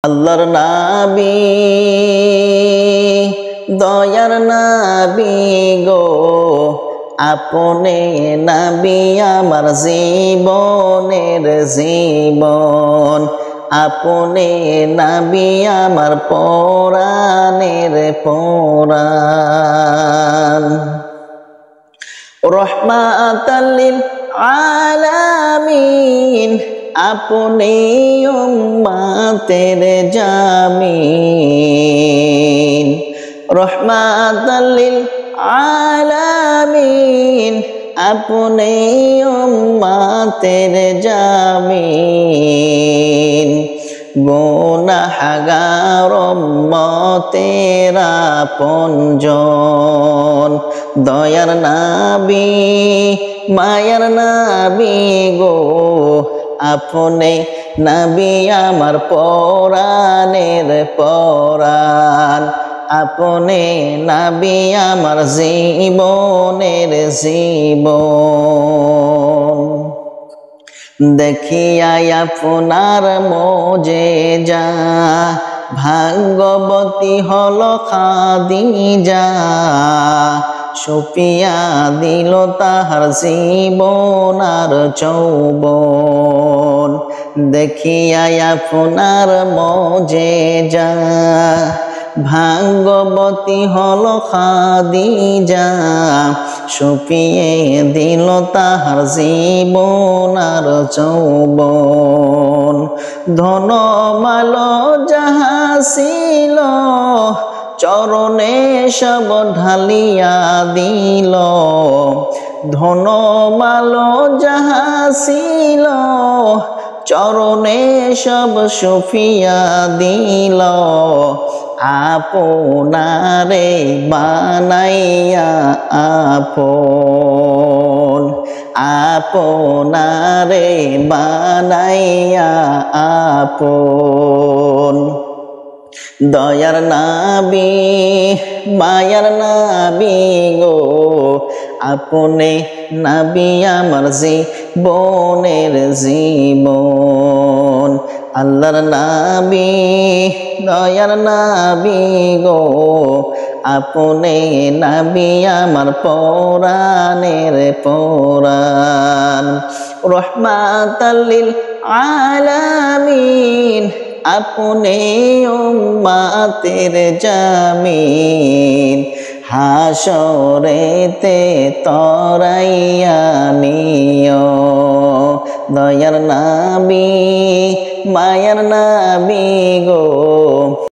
আল্লাহর নাবী দয়ার নাবী গো, আপনে নাবী আমার জীবনের জীবন, আপনে নাবী আমার পরাণের পরাণ। রহমাতাল লিল আলামিন, আপনি উম্মতের জামিন। রহমাতাল লিল আলামিন, আপনি উম্মতের জামিন। গুনাহগার উম্মতের আপনজন, দয়ার নাবী মায়ার নাবী গো, আপনি নাবী আমার পরাণের পরাণ, আপনি নাবী আমার জীবনের জীবন। দেখিয়াই আপনার মোজেজা, ভাগ্যবতী হল খাদিজা, সুপিয়া দিল তাহার জীবন আর যৌবন। দেখিয়াই আপনার মোজেজা, ভাগ্যবতী হল খাদিজা, সুপিয়ে দিল তাহার জীবন আর যৌবন। ধনমাল যাহা ছিল, চরণে সব ঢালিয়া দিল। ধনমাল যাহা ছিল, চরণে সব সুফিয়া দিল। আপনারে বানাইয়া আপন, আপনারে বানাইয়া আপন। দয়ার নাবী মায়ার নাবী গো, আপনি নাবী আমার জীবনের জীবন। আল্লাহর নাবী দয়ার নাবী গো, আপনি নাবী আমার পরাণের পরাণ। রহমাতাল লিল আলামিন, আপনি উম্মতের জামিন। হাসরেতে তরাইয়া নিও, দয়ার নাবী মায়ার নাবী গো,